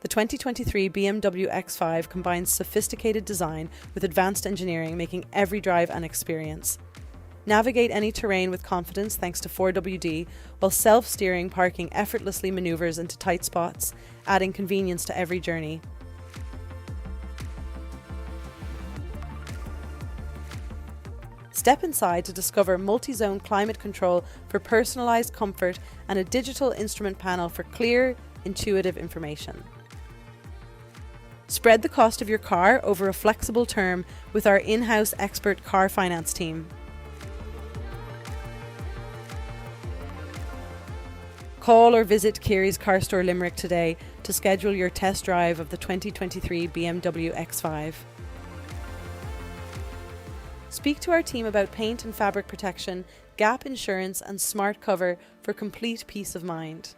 The 2023 BMW X5 combines sophisticated design with advanced engineering, making every drive an experience. Navigate any terrain with confidence thanks to 4WD, while self-steering parking effortlessly maneuvers into tight spots, adding convenience to every journey. Step inside to discover multi-zone climate control for personalised comfort and a digital instrument panel for clear, intuitive information. Spread the cost of your car over a flexible term with our in-house expert car finance team. Call or visit Kearys Carstore Limerick today to schedule your test drive of the 2023 BMW X5. Speak to our team about paint and fabric protection, gap insurance and smart cover for complete peace of mind.